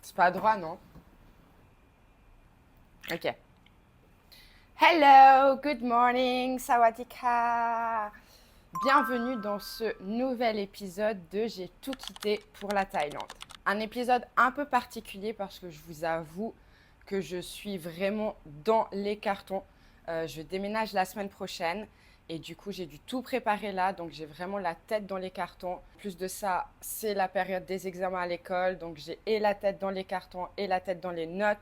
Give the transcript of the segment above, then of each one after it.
C'est pas droit, non? Ok. Hello, good morning, sawadika. Bienvenue dans ce nouvel épisode de J'ai tout quitté pour la Thaïlande. Un épisode un peu particulier parce que je vous avoue que je suis vraiment dans les cartons. Je déménage la semaine prochaine et du coup j'ai dû tout préparer là, donc j'ai vraiment la tête dans les cartons. Plus de ça, c'est la période des examens à l'école, donc j'ai et la tête dans les cartons et la tête dans les notes,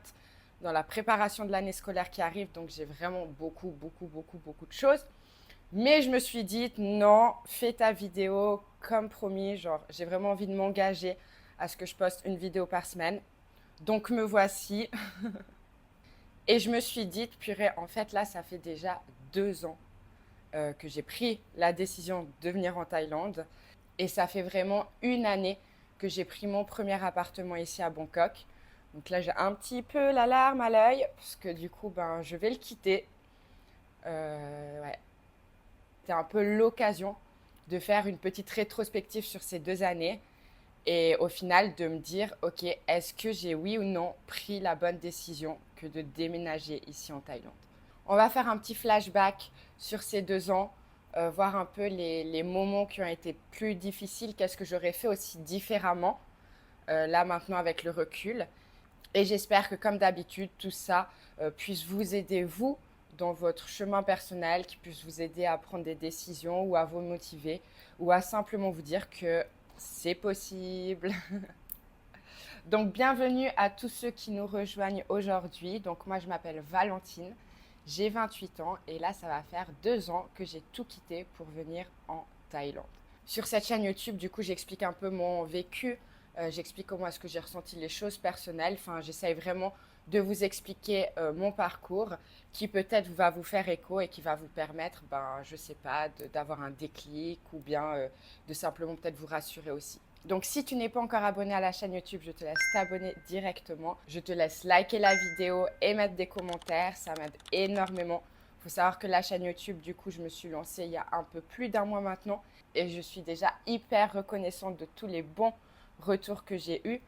dans la préparation de l'année scolaire qui arrive, donc j'ai vraiment beaucoup de choses. Mais je me suis dit, non, fais ta vidéo comme promis. Genre, j'ai vraiment envie de m'engager à ce que je poste une vidéo par semaine. Donc, me voici. Et je me suis dit, purée, en fait, là, ça fait déjà 2 ans que j'ai pris la décision de venir en Thaïlande. Et ça fait vraiment une année que j'ai pris mon premier appartement ici à Bangkok. Donc là, j'ai un petit peu la larme à l'œil, parce que du coup, ben, je vais le quitter. Ouais, c'était un peu l'occasion de faire une petite rétrospective sur ces 2 années et au final de me dire, ok, est-ce que j'ai oui ou non pris la bonne décision que de déménager ici en Thaïlande. On va faire un petit flashback sur ces 2 ans, voir un peu les moments qui ont été plus difficiles, qu'est-ce que j'aurais fait aussi différemment, là maintenant avec le recul. Et j'espère que comme d'habitude, tout ça puisse vous aider, vous, dans votre chemin personnel, qui puisse vous aider à prendre des décisions ou à vous motiver ou à simplement vous dire que c'est possible. Donc bienvenue à tous ceux qui nous rejoignent aujourd'hui. Donc moi je m'appelle Valentine, j'ai 28 ans et là ça va faire 2 ans que j'ai tout quitté pour venir en Thaïlande. Sur cette chaîne YouTube, du coup, j'explique un peu mon vécu, j'explique comment est-ce que j'ai ressenti les choses personnelles. Enfin, j'essaye vraiment de vous expliquer mon parcours qui peut-être va vous faire écho et qui va vous permettre, ben, je sais pas, d'avoir un déclic ou bien de simplement peut-être vous rassurer aussi. Donc, si tu n'es pas encore abonné à la chaîne YouTube, je te laisse t'abonner directement. Je te laisse liker la vidéo et mettre des commentaires. Ça m'aide énormément. Il faut savoir que la chaîne YouTube, du coup, je me suis lancée il y a un peu plus d'un mois maintenant et je suis déjà hyper reconnaissante de tous les bons retours que j'ai eus,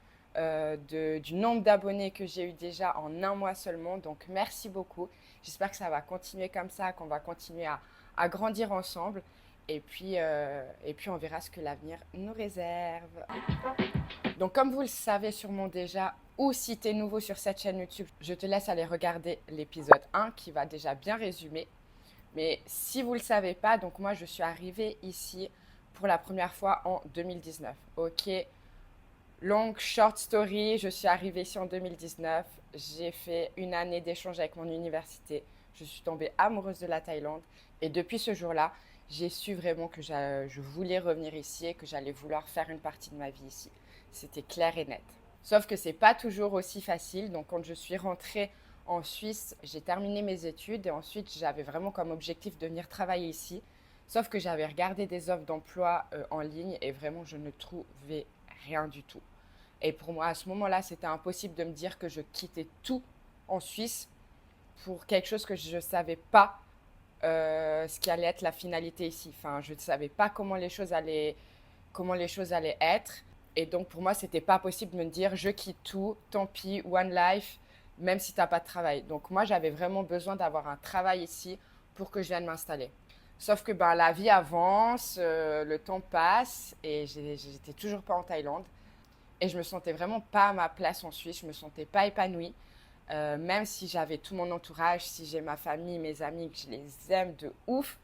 du nombre d'abonnés que j'ai eu déjà en un mois seulement. Donc, merci beaucoup. J'espère que ça va continuer comme ça, qu'on va continuer à grandir ensemble. Et puis, on verra ce que l'avenir nous réserve. Donc, comme vous le savez sûrement déjà, ou si tu es nouveau sur cette chaîne YouTube, je te laisse aller regarder l'épisode 1 qui va déjà bien résumer. Mais si vous ne le savez pas, donc moi, je suis arrivée ici pour la première fois en 2019. Ok, long, short story, je suis arrivée ici en 2019. J'ai fait une année d'échange avec mon université. Je suis tombée amoureuse de la Thaïlande. Et depuis ce jour-là, j'ai su vraiment que je voulais revenir ici et que j'allais vouloir faire une partie de ma vie ici. C'était clair et net. Sauf que c'est pas toujours aussi facile. Donc quand je suis rentrée en Suisse, j'ai terminé mes études et ensuite j'avais vraiment comme objectif de venir travailler ici. Sauf que j'avais regardé des offres d'emploi en ligne et vraiment je ne trouvais rien du tout. Et pour moi, à ce moment-là, c'était impossible de me dire que je quittais tout en Suisse pour quelque chose que je ne savais pas ce qui allait être la finalité ici. Enfin, je ne savais pas comment les choses allaient être. Et donc, pour moi, c'était pas possible de me dire je quitte tout, tant pis, one life, même si tu n'as pas de travail. Donc, moi, j'avais vraiment besoin d'avoir un travail ici pour que je vienne m'installer. Sauf que ben, la vie avance, le temps passe et j'étais toujours pas en Thaïlande. Et je me sentais vraiment pas à ma place en Suisse, je me sentais pas épanouie. Même si j'avais tout mon entourage, si j'ai ma famille, mes amis, que je les aime de ouf.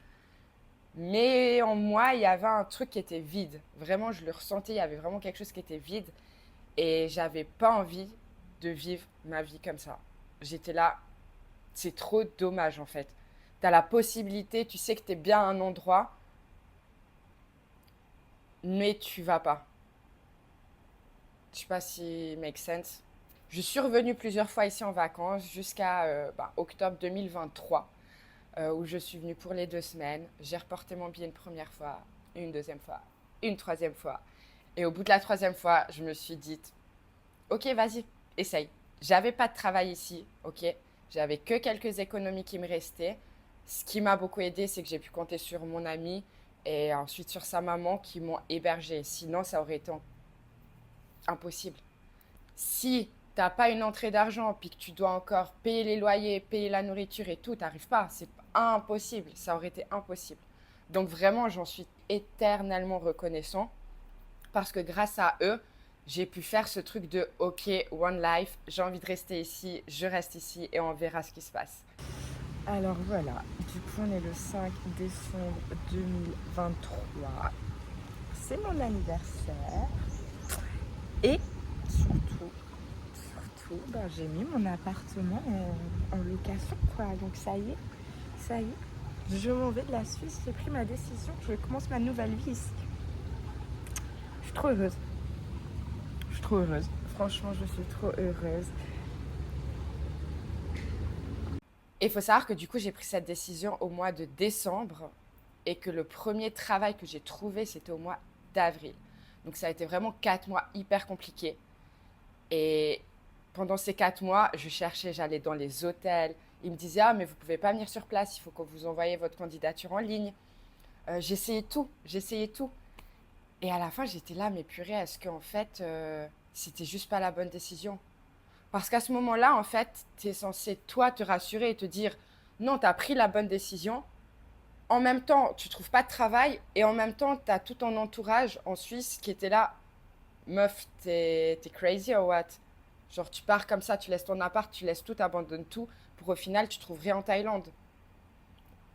Mais en moi, il y avait un truc qui était vide. Vraiment, je le ressentais, il y avait vraiment quelque chose qui était vide. Et j'avais pas envie de vivre ma vie comme ça. J'étais là, c'est trop dommage en fait. Tu as la possibilité, tu sais que tu es bien à un endroit, mais tu vas pas. Je sais pas si make sense. Je suis revenue plusieurs fois ici en vacances jusqu'à octobre 2023, où je suis venue pour les 2 semaines. J'ai reporté mon billet une première fois, une deuxième fois, une troisième fois. Et au bout de la troisième fois, je me suis dit, ok, vas-y, essaye. J'avais pas de travail ici, ok. J'avais que quelques économies qui me restaient. Ce qui m'a beaucoup aidé, c'est que j'ai pu compter sur mon ami et ensuite sur sa maman qui m'ont hébergée. Sinon, ça aurait été impossible. Si t'as pas une entrée d'argent, puis que tu dois encore payer les loyers, payer la nourriture et tout, t'arrives pas. C'est impossible. Ça aurait été impossible. Donc vraiment, j'en suis éternellement reconnaissant parce que grâce à eux, j'ai pu faire ce truc de OK, one life, j'ai envie de rester ici, je reste ici et on verra ce qui se passe. Alors voilà, du coup on est le 5 décembre 2023. C'est mon anniversaire. Et surtout, j'ai mis mon appartement en location, quoi. Donc ça y est, je m'en vais de la Suisse, j'ai pris ma décision, je commence ma nouvelle vie ici. Je suis trop heureuse. Franchement, je suis trop heureuse. Et il faut savoir que du coup, j'ai pris cette décision au mois de décembre et que le premier travail que j'ai trouvé, c'était au mois d'avril. Donc ça a été vraiment 4 mois hyper compliqués. Et pendant ces 4 mois, je cherchais, j'allais dans les hôtels. Ils me disaient, ah, mais vous ne pouvez pas venir sur place, il faut que vous envoyiez votre candidature en ligne. J'essayais tout. Et à la fin, j'étais là, mais purée, est-ce qu'en fait, c'était juste pas la bonne décision? Parce qu'à ce moment-là, en fait, tu es censé, toi, te rassurer et te dire, non, tu as pris la bonne décision. En même temps, tu trouves pas de travail et en même temps, tu as tout ton entourage en Suisse qui était là. Meuf, t'es crazy or what? Genre, tu pars comme ça, tu laisses ton appart, tu laisses tout, t'abandonnes tout, pour au final, tu trouves rien en Thaïlande.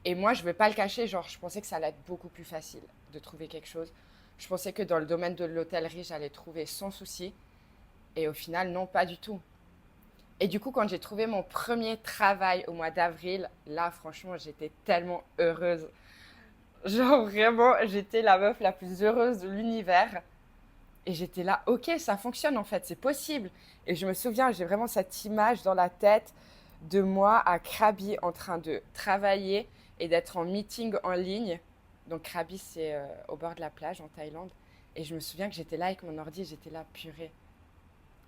Et moi, je vais pas le cacher, genre, je pensais que ça allait être beaucoup plus facile de trouver quelque chose. Je pensais que dans le domaine de l'hôtellerie, j'allais trouver sans souci. Et au final, non, pas du tout. Et du coup, quand j'ai trouvé mon premier travail au mois d'avril, là, franchement, j'étais tellement heureuse. Genre, vraiment, j'étais la meuf la plus heureuse de l'univers. Et j'étais là, ok, ça fonctionne en fait, c'est possible. Et je me souviens, j'ai vraiment cette image dans la tête de moi à Krabi en train de travailler et d'être en meeting en ligne. Donc Krabi, c'est au bord de la plage en Thaïlande. Et je me souviens que j'étais là avec mon ordi, j'étais là, purée.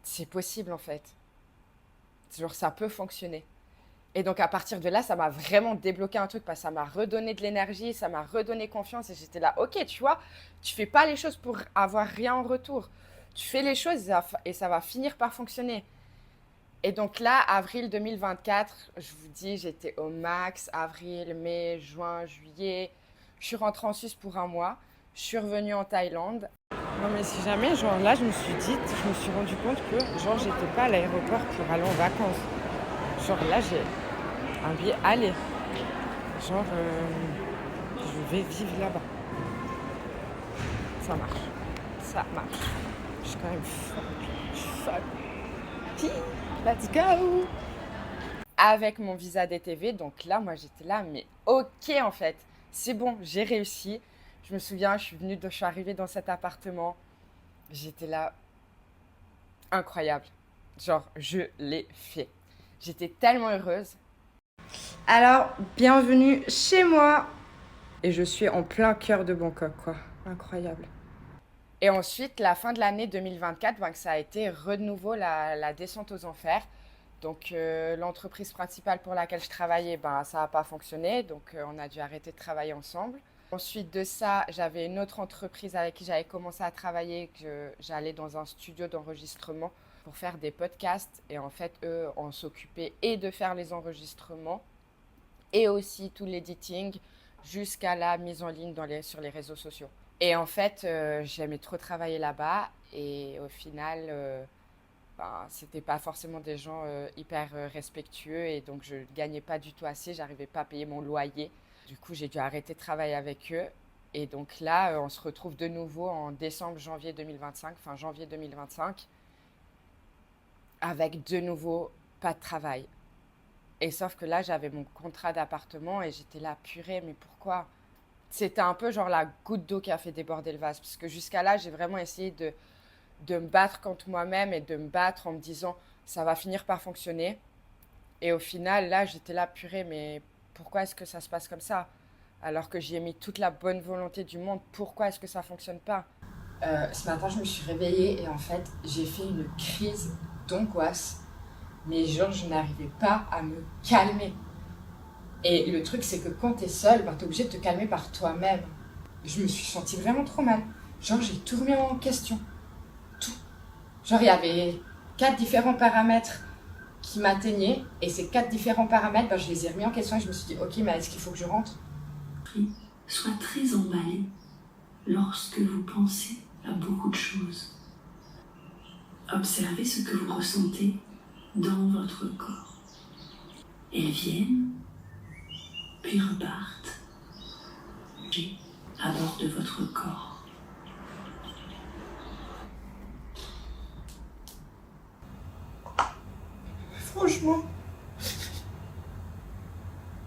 C'est possible en fait. Genre, ça peut fonctionner. Et donc à partir de là, ça m'a vraiment débloqué un truc parce que ça m'a redonné de l'énergie, ça m'a redonné confiance et j'étais là, ok, tu vois, tu fais pas les choses pour avoir rien en retour. Tu fais les choses et ça va finir par fonctionner. Et donc là, avril 2024, je vous dis, j'étais au max, avril, mai, juin, juillet. Je suis rentrée en Suisse pour un mois. Je suis revenue en Thaïlande. Non mais si jamais, genre là, je me suis rendu compte que genre j'étais pas à l'aéroport pour aller en vacances. Genre là, j'ai un billet aller. Genre, je vais vivre là-bas. Ça marche. Ça marche. Je suis quand même folle. Je suis folle. Let's go! Avec mon visa DTV, donc là, moi, j'étais là, mais ok, en fait. C'est bon, j'ai réussi. Je me souviens, je suis arrivée dans cet appartement. J'étais là, incroyable. Genre, je l'ai fait. J'étais tellement heureuse. Alors, bienvenue chez moi. Et je suis en plein cœur de Bangkok, quoi. Incroyable. Et ensuite, la fin de l'année 2024, ben, ça a été de nouveau la descente aux enfers. Donc, l'entreprise principale pour laquelle je travaillais, ben, ça n'a pas fonctionné. Donc, on a dû arrêter de travailler ensemble. Ensuite de ça, j'avais une autre entreprise avec qui j'avais commencé à travailler, que j'allais dans un studio d'enregistrement pour faire des podcasts. Et en fait, eux, on s'occupait et de faire les enregistrements et aussi tout l'editing jusqu'à la mise en ligne sur les réseaux sociaux. Et en fait, j'aimais trop travailler là-bas et au final, ben, c'était pas forcément des gens hyper respectueux et donc je gagnais pas du tout assez, j'arrivais pas à payer mon loyer. Du coup, j'ai dû arrêter de travailler avec eux. Et donc là, on se retrouve de nouveau en décembre, janvier 2025, fin janvier 2025, avec de nouveau pas de travail. Et sauf que là, j'avais mon contrat d'appartement et j'étais là, purée, mais pourquoi? C'était un peu genre la goutte d'eau qui a fait déborder le vase. Parce que jusqu'à là, j'ai vraiment essayé de me battre contre moi-même et de me battre en me disant, ça va finir par fonctionner. Et au final, là, j'étais là, purée, mais pourquoi est-ce que ça se passe comme ça? Alors que j'y ai mis toute la bonne volonté du monde, pourquoi est-ce que ça fonctionne pas? Ce matin, je me suis réveillée et en fait, j'ai fait une crise d'angoisse. Mais genre, je n'arrivais pas à me calmer. Et le truc, c'est que quand t'es seule, ben, t'es obligé de te calmer par toi-même. Je me suis sentie vraiment trop mal. Genre, j'ai tout remis en question. Tout. Genre, il y avait 4 différents paramètres qui m'atteignaient. Et ces 4 différents paramètres, je les ai remis en question et je me suis dit, ok, mais est-ce qu'il faut que je rentre? Soit très emballé lorsque vous pensez à beaucoup de choses. Observez ce que vous ressentez dans votre corps. Elles viennent, puis repartent à bord de votre corps. Franchement,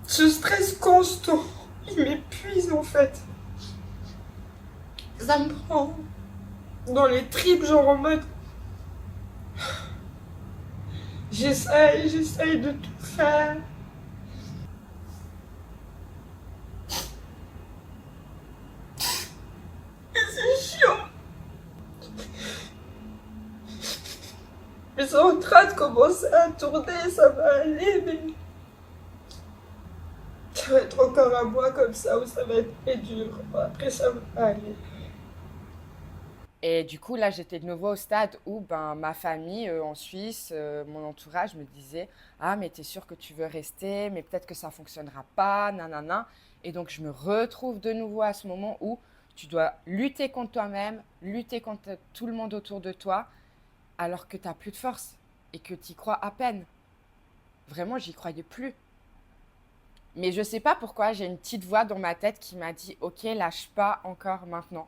ce stress constant, il m'épuise en fait. Ça me prend dans les tripes, genre en mode... J'essaye de tout faire. Et c'est chiant. Mais c'est en train de commencer à tourner, ça va aller, mais... Ça va être encore un mois comme ça où ça va être très dur. Après, ça va aller. Et du coup, là, j'étais de nouveau au stade où ma famille en Suisse, mon entourage me disait, ah, mais t'es sûr que tu veux rester, mais peut-être que ça fonctionnera pas, nanana. Et donc, je me retrouve de nouveau à ce moment où tu dois lutter contre toi-même, lutter contre tout le monde autour de toi, alors que t'as plus de force et que t'y crois à peine. Vraiment, j'y croyais plus. Mais je sais pas pourquoi, j'ai une petite voix dans ma tête qui m'a dit, ok, lâche pas encore maintenant.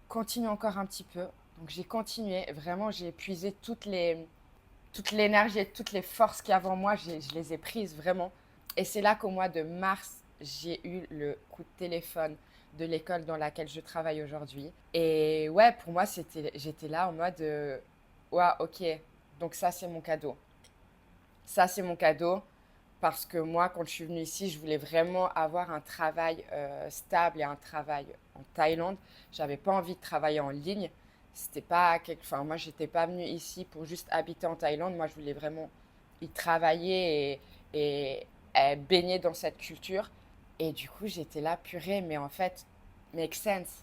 Continue encore un petit peu. Donc j'ai continué, vraiment j'ai épuisé toute l'énergie et toutes les forces qu'il y avait en moi, je les ai prises vraiment. Et c'est là qu'au mois de mars, j'ai eu le coup de téléphone de l'école dans laquelle je travaille aujourd'hui. Et ouais, pour moi, j'étais là en mode, ouais, ok, donc ça c'est mon cadeau. Ça c'est mon cadeau parce que moi, quand je suis venue ici, je voulais vraiment avoir un travail stable et un travail en Thaïlande. J'avais pas envie de travailler en ligne. C'était pas enfin, moi, j'étais pas venue ici pour juste habiter en Thaïlande. Moi, je voulais vraiment y travailler et baigner dans cette culture. Et du coup, j'étais là, purée, mais en fait, make sense.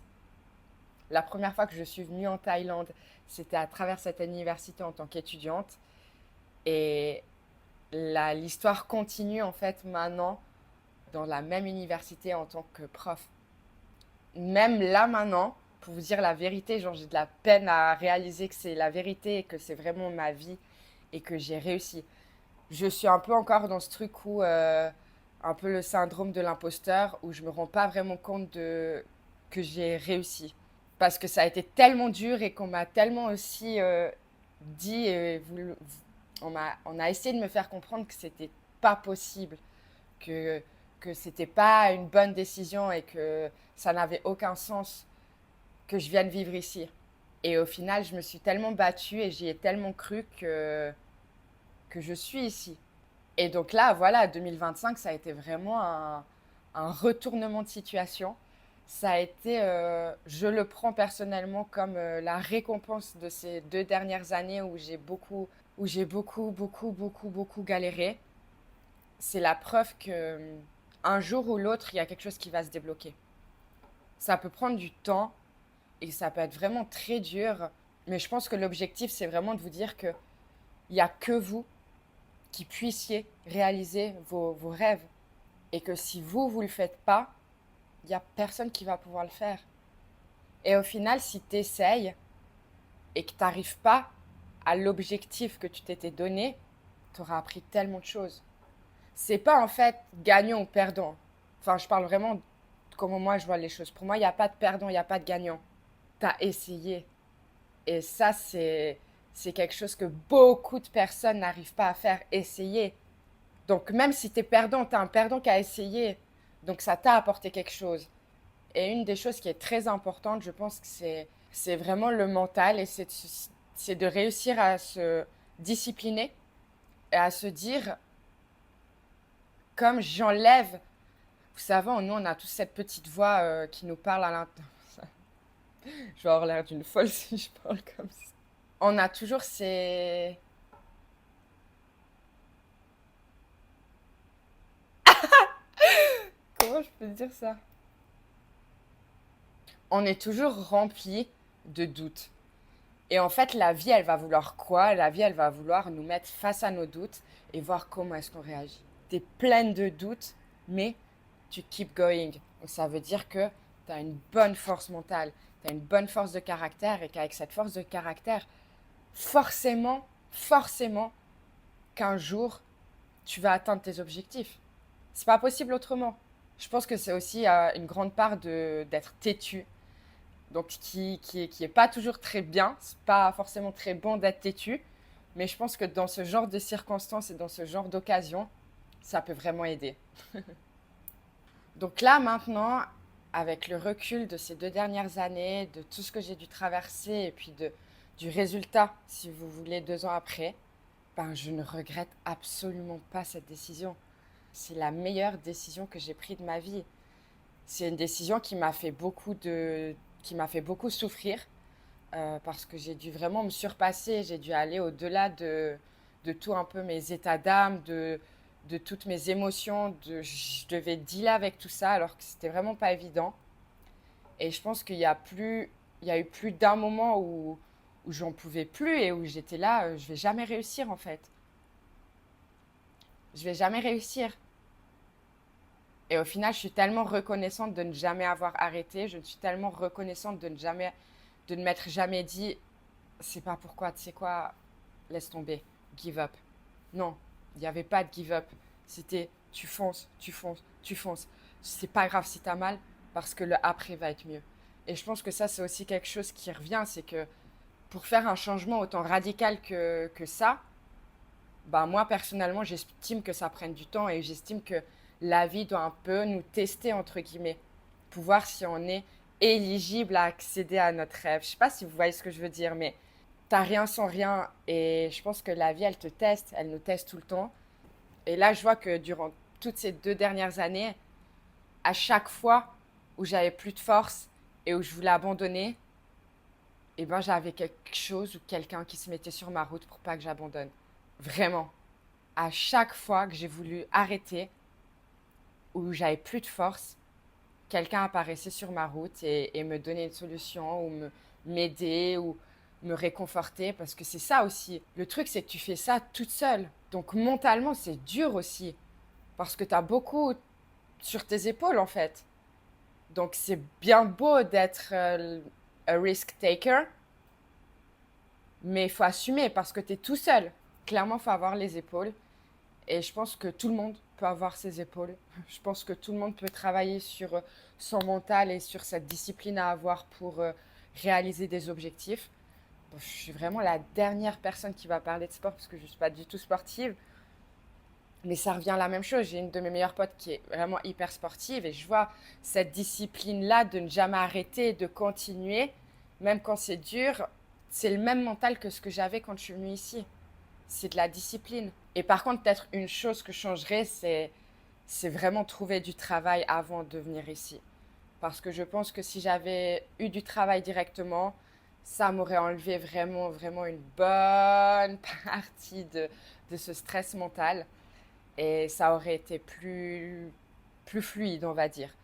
La première fois que je suis venue en Thaïlande, c'était à travers cette université en tant qu'étudiante. Et l'histoire continue en fait maintenant dans la même université en tant que prof. Même là maintenant, pour vous dire la vérité, genre j'ai de la peine à réaliser que c'est la vérité et que c'est vraiment ma vie et que j'ai réussi. Je suis un peu encore dans ce truc où un peu le syndrome de l'imposteur où je me rends pas vraiment compte de que j'ai réussi parce que ça a été tellement dur et qu'on m'a tellement aussi dit et on a essayé de me faire comprendre que c'était pas possible, que c'était pas une bonne décision et que ça n'avait aucun sens que je vienne vivre ici. Et au final, je me suis tellement battue et j'y ai tellement cru que je suis ici. Et donc là, voilà, 2025, ça a été vraiment un retournement de situation. Ça a été, je le prends personnellement comme la récompense de ces 2 dernières années où j'ai beaucoup galéré. C'est la preuve que un jour ou l'autre, il y a quelque chose qui va se débloquer. Ça peut prendre du temps et ça peut être vraiment très dur, mais je pense que l'objectif, c'est vraiment de vous dire qu'il n'y a que vous qui puissiez réaliser vos rêves et que si vous ne le faites pas, il n'y a personne qui va pouvoir le faire. Et au final, si tu essayes et que tu n'arrives pas à l'objectif que tu t'étais donné, tu auras appris tellement de choses. C'est pas en fait gagnant ou perdant. Enfin, je parle vraiment de comment moi je vois les choses. Pour moi, il n'y a pas de perdant, il n'y a pas de gagnant. Tu as essayé. Et ça, c'est quelque chose que beaucoup de personnes n'arrivent pas à faire, essayer. Donc, même si tu es perdant, tu as un perdant qui a essayé. Donc, ça t'a apporté quelque chose. Et une des choses qui est très importante, je pense que c'est vraiment le mental et c'est de réussir à se discipliner et à se dire, comme j'enlève, vous savez, nous, on a tous cette petite voix qui nous parle à l'intérieur. Je vais avoir l'air d'une folle si je parle comme ça. On a toujours ces... Comment je peux dire ça? on est toujours rempli de doutes. Et en fait, la vie, elle va vouloir quoi? La vie, elle va vouloir nous mettre face à nos doutes et voir comment est-ce qu'on réagit. T'es pleine de doutes, mais tu keep going. Donc ça veut dire que tu as une bonne force mentale, tu as une bonne force de caractère et qu'avec cette force de caractère, forcément, qu'un jour, tu vas atteindre tes objectifs. C'est pas possible autrement. Je pense que c'est aussi une grande part d'être têtu. Donc, qui est pas toujours très bien. C'est pas forcément très bon d'être têtu. Mais je pense que dans ce genre de circonstances et dans ce genre d'occasions, ça peut vraiment aider. Donc là, maintenant, avec le recul de ces 2 dernières années, de tout ce que j'ai dû traverser et puis du résultat, si vous voulez, 2 ans après, ben, je ne regrette absolument pas cette décision. C'est la meilleure décision que j'ai prise de ma vie. C'est une décision qui m'a fait beaucoup souffrir parce que j'ai dû vraiment me surpasser. J'ai dû aller au-delà de tout un peu mes états d'âme, de toutes mes émotions. Je devais dealer avec tout ça alors que c'était vraiment pas évident. Et je pense il y a eu plus d'un moment où j'en pouvais plus et où j'étais là, je vais jamais réussir en fait. Je vais jamais réussir. Et au final, je suis tellement reconnaissante de ne jamais avoir arrêté. Je suis tellement reconnaissante de ne m'être jamais dit, c'est pas pourquoi, tu sais quoi, laisse tomber, give up. Non, il n'y avait pas de give up. C'était tu fonces, tu fonces, tu fonces. C'est pas grave si t'as mal parce que le après va être mieux. Et je pense que ça, c'est aussi quelque chose qui revient, c'est que pour faire un changement autant radical que ça, bah moi personnellement, j'estime que ça prenne du temps et j'estime que la vie doit un peu nous tester entre guillemets pour voir si on est éligible à accéder à notre rêve. Je sais pas si vous voyez ce que je veux dire, mais t'as rien sans rien et je pense que la vie, elle te teste, elle nous teste tout le temps. Et là, je vois que durant toutes ces 2 dernières années, à chaque fois où j'avais plus de force et où je voulais abandonner, eh ben j'avais quelque chose ou quelqu'un qui se mettait sur ma route pour pas que j'abandonne. Vraiment. À chaque fois que j'ai voulu arrêter, où j'avais plus de force, quelqu'un apparaissait sur ma route et me donnait une solution ou m'aider ou me réconforter parce que c'est ça aussi. Le truc, c'est que tu fais ça toute seule. Donc mentalement, c'est dur aussi parce que tu as beaucoup sur tes épaules en fait. Donc c'est bien beau d'être a risk taker, mais il faut assumer parce que tu es tout seul. Clairement, il faut avoir les épaules. Et je pense que tout le monde peut avoir ses épaules. Je pense que tout le monde peut travailler sur son mental et sur cette discipline à avoir pour réaliser des objectifs. Bon, je suis vraiment la dernière personne qui va parler de sport parce que je ne suis pas du tout sportive. Mais ça revient à la même chose. J'ai une de mes meilleures potes qui est vraiment hyper sportive et je vois cette discipline-là de ne jamais arrêter, de continuer, même quand c'est dur. C'est le même mental que ce que j'avais quand je suis venue ici. C'est de la discipline. Et par contre, peut-être une chose que je changerais, c'est vraiment trouver du travail avant de venir ici. Parce que je pense que si j'avais eu du travail directement, ça m'aurait enlevé vraiment une bonne partie de ce stress mental. Et ça aurait été plus fluide, on va dire.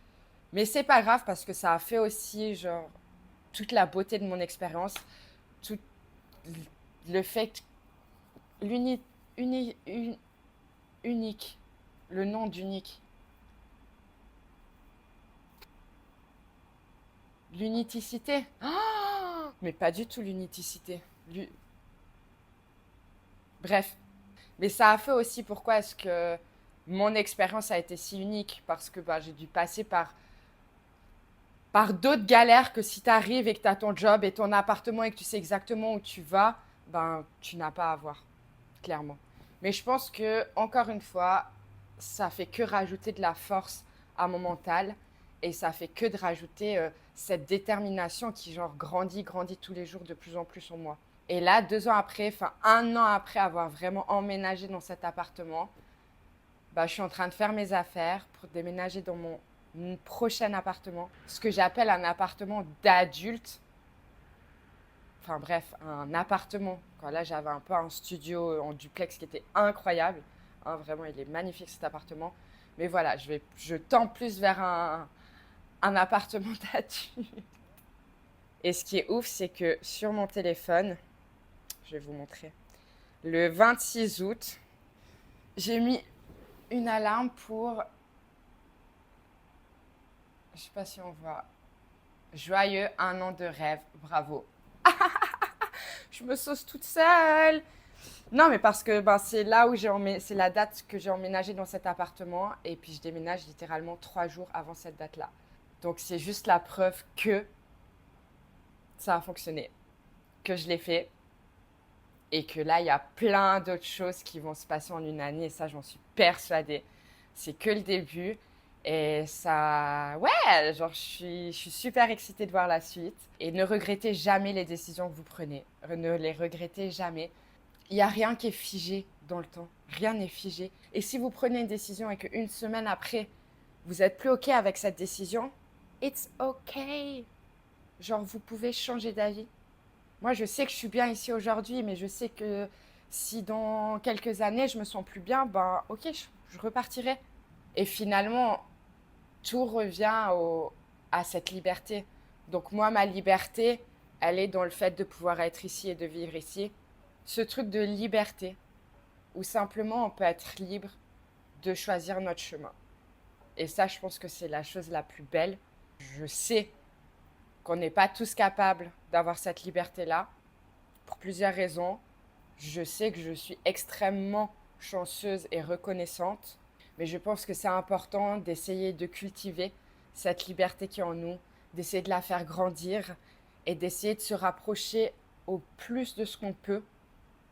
Mais c'est pas grave parce que ça a fait aussi, genre, toute la beauté de mon expérience, tout le fait, l'uni, uni- un- unique, le nom d'unique, l'uniticité. Ah, mais pas du tout l'uniticité. L'u- Bref, mais ça a fait aussi pourquoi est-ce que mon expérience a été si unique parce que bah, j'ai dû passer par d'autres galères que si tu arrives et que tu as ton job et ton appartement et que tu sais exactement où tu vas, ben tu n'as pas à voir, clairement. Mais je pense que, encore une fois, ça fait que rajouter de la force à mon mental et ça fait que de rajouter cette détermination qui genre grandit tous les jours de plus en plus en moi. Et là, 2 ans après, enfin 1 an après avoir vraiment emménagé dans cet appartement, bah, je suis en train de faire mes affaires pour déménager dans mon prochain appartement. Ce que j'appelle un appartement d'adulte. Enfin bref, un appartement. Quoi. Là, j'avais un peu un studio en duplex qui était incroyable. Hein, vraiment, il est magnifique cet appartement. Mais voilà, je tends plus vers un appartement d'adulte. Et ce qui est ouf, c'est que sur mon téléphone, je vais vous montrer, le 26 août, j'ai mis une alarme pour, je sais pas si on voit, joyeux 1 an de rêve, bravo. Je me sauce toute seule. Non, mais parce que c'est là où c'est la date que j'ai emménagé dans cet appartement et puis je déménage littéralement 3 jours avant cette date-là. Donc c'est juste la preuve que ça a fonctionné, que je l'ai fait et que là, il y a plein d'autres choses qui vont se passer en une année et ça, j'en suis persuadée. C'est que le début et ça, ouais, genre je suis super excitée de voir la suite et ne regrettez jamais les décisions que vous prenez. Ne les regrettez jamais. Il n'y a rien qui est figé dans le temps. Rien n'est figé. Et si vous prenez une décision et qu'une semaine après, vous n'êtes plus OK avec cette décision, it's OK. Genre, vous pouvez changer d'avis. Moi, je sais que je suis bien ici aujourd'hui, mais je sais que si dans quelques années, je me sens plus bien, OK, je repartirai. Et finalement, tout revient à cette liberté. Donc moi, ma liberté, elle est dans le fait de pouvoir être ici et de vivre ici. Ce truc de liberté, où simplement on peut être libre de choisir notre chemin. Et ça, je pense que c'est la chose la plus belle. Je sais qu'on n'est pas tous capables d'avoir cette liberté-là, pour plusieurs raisons. Je sais que je suis extrêmement chanceuse et reconnaissante, mais je pense que c'est important d'essayer de cultiver cette liberté qui est en nous, d'essayer de la faire grandir et d'essayer de se rapprocher au plus de ce qu'on peut,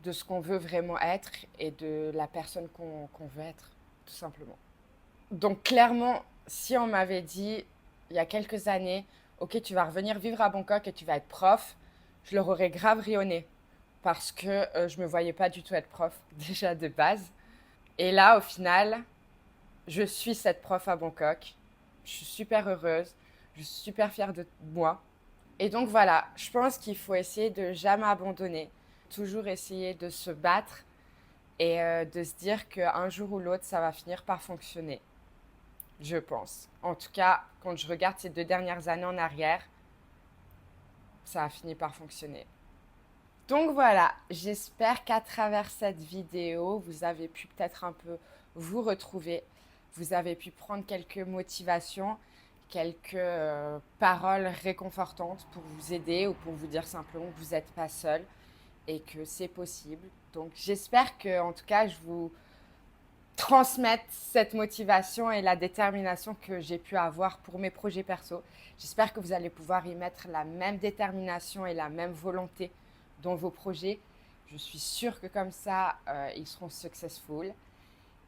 de ce qu'on veut vraiment être et de la personne qu'on veut être, tout simplement. Donc clairement, si on m'avait dit il y a quelques années, ok, tu vas revenir vivre à Bangkok et tu vas être prof, je leur aurais grave rayonné parce que je me voyais pas du tout être prof, déjà de base. Et là, au final, je suis cette prof à Bangkok. Je suis super heureuse, je suis super fière de moi. Et donc voilà, je pense qu'il faut essayer de jamais abandonner, toujours essayer de se battre et de se dire qu'un jour ou l'autre, ça va finir par fonctionner. Je pense. En tout cas, quand je regarde ces 2 dernières années en arrière, ça a fini par fonctionner. Donc voilà, j'espère qu'à travers cette vidéo, vous avez pu peut-être un peu vous retrouver. Vous avez pu prendre quelques motivations, quelques paroles réconfortantes pour vous aider ou pour vous dire simplement que vous n'êtes pas seul et que c'est possible. Donc j'espère que, en tout cas, je vous transmette cette motivation et la détermination que j'ai pu avoir pour mes projets perso. J'espère que vous allez pouvoir y mettre la même détermination et la même volonté dans vos projets. Je suis sûre que comme ça, ils seront successful.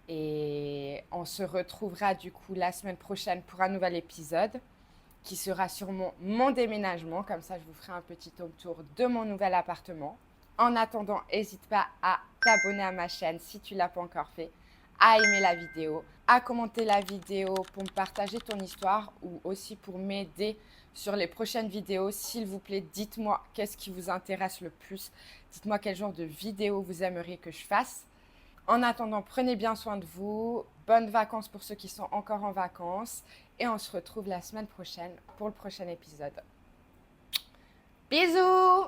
Et on se retrouvera du coup la semaine prochaine pour un nouvel épisode qui sera sur mon déménagement. Comme ça, je vous ferai un petit home tour de mon nouvel appartement. En attendant, n'hésite pas à t'abonner à ma chaîne si tu ne l'as pas encore fait, à aimer la vidéo, à commenter la vidéo pour me partager ton histoire ou aussi pour m'aider sur les prochaines vidéos. S'il vous plaît, dites-moi qu'est-ce qui vous intéresse le plus. Dites-moi quel genre de vidéo vous aimeriez que je fasse. En attendant, prenez bien soin de vous. Bonnes vacances pour ceux qui sont encore en vacances. Et on se retrouve la semaine prochaine pour le prochain épisode. Bisous!